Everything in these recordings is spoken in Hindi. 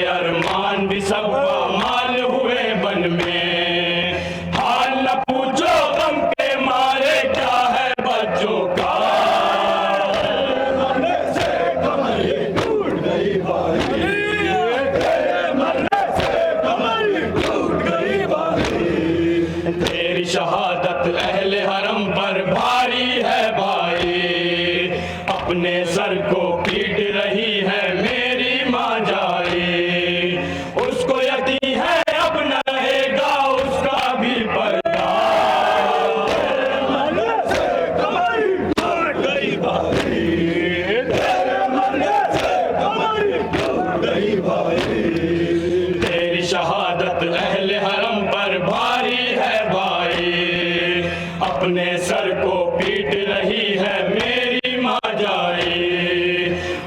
अरमान भी सब पामाल हुए बन में। हाल न पूछो गम के मारे क्या है बच्चों का। मरने से कमर टूट गई भाई, मरने से कमर टूट गई भाई। तेरी शहादत अहले हरम पर भारी है भाई, अपने सर को पीट रही है मेरी माँ जाई। उसको यकीन है अब न रहेगा उसका भी पर्दा। मरने से कमर टूट गई भाई, तेरे मरने से कमर टूट गई भाई। तेरी शहादत अहले हरम पर भारी है भाई, अपने सर को पीट रही है मेरी माँ जाई।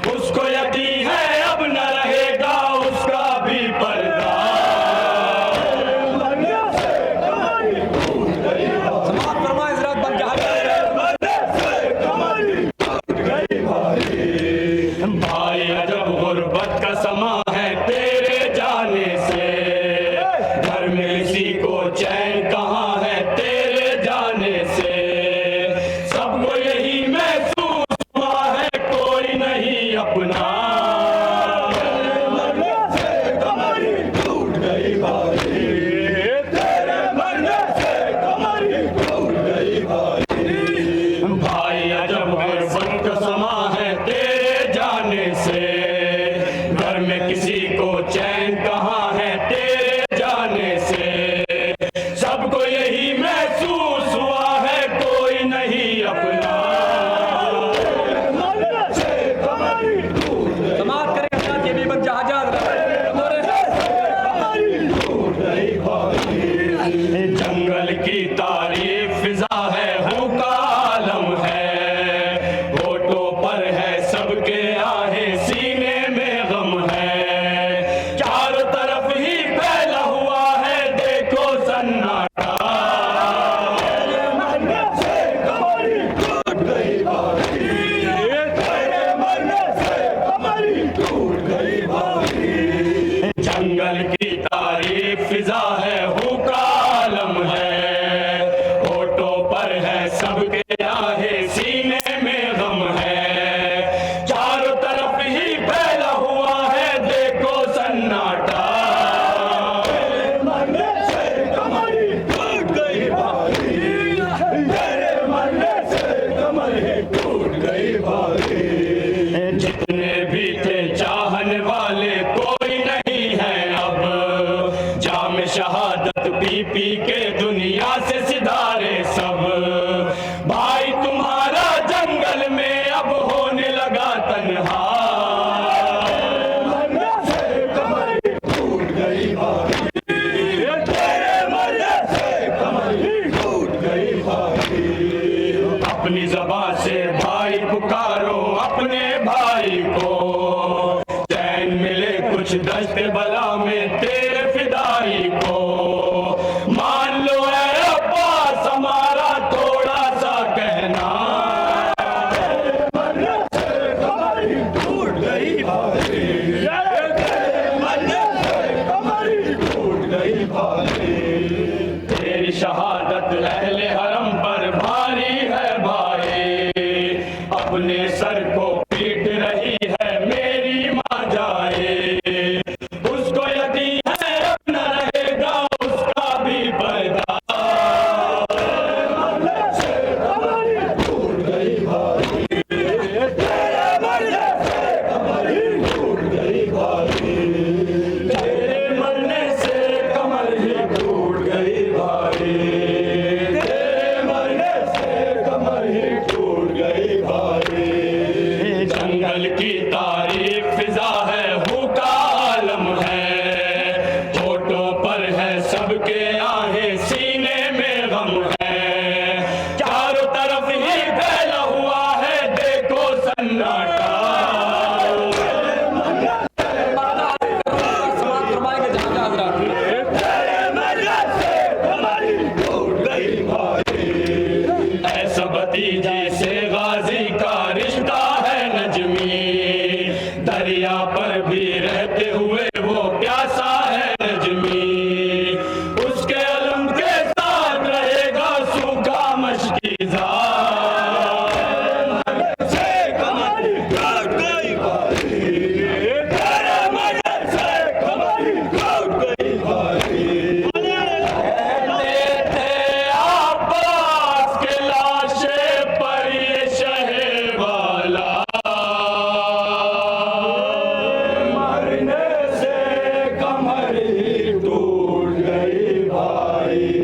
उसको यकीन है अब न रहेगा उसका भी पर्दा। मरने से कमर टूट गई भाई। भाई अजब गुर्बत का समा है तेरे जाने से, घर में किसी को चैन कहाँ है तेरे जाने से। सबको यही महसूस हुआ है कोई नहीं अपना। मरने से कमर टूट गई भाई, तेरे मरने से कमर टूट गई भाई। भाई अजब गुर्बत का समा है तेरे जाने से, घर में किसी को चैन कहाँ है तेरे जाने से। सबको यही महसूस हुआ है कोई नहीं अपना। मरने से कमर टूट गई, समाप्त करें अपना के बेबस जहाजात टूट गई भाई। जंगल की तारीफ फिजा है हुक्का आलम है, होठों पर है सबके आहे सीने में गम है। चारों तरफ ही फैला हुआ है देखो सन्नाटा। मरने से कमर टूट गई भाई, तेरे मरने से कमर टूट गई भाई। जंगल की तारीफ फिजा है हुक्का आलम है, होठों पर है सबके आहे सीने में गम है। चारों तरफ ही फैला हुआ है देखो सन्नाटा। मरने से कमर टूट गई भाई, तेरे मरने से कमर टूट गई भाई। जितने भी थे चाहने वाले कोई नहीं है अब, जाम शहादत पी पी के दुनिया से सिधारे सब। भाई तुम्हारा जंगल में अब होने लगा तन्हा। मरने से कमर टूट गई भाई, तेरे मरने से कमर टूट गई भाई। अपनी ज़बान से भाई पुकारो अपने भाई को, चैन मिले कुछ दस्त बला में तेरे फिदाई को। मान लो ऐ अब्बास हमारा थोड़ा सा कहना। मरने से कमर टूट गई भाई, तेरे मरने से कमर टूट गई भाई। तेरी शहादत अहले हरम पर भारी है भाई, अपने सर को पीट रही है मेरी माँ जाए। उसको यकीन है हमारी टूट गई भाई।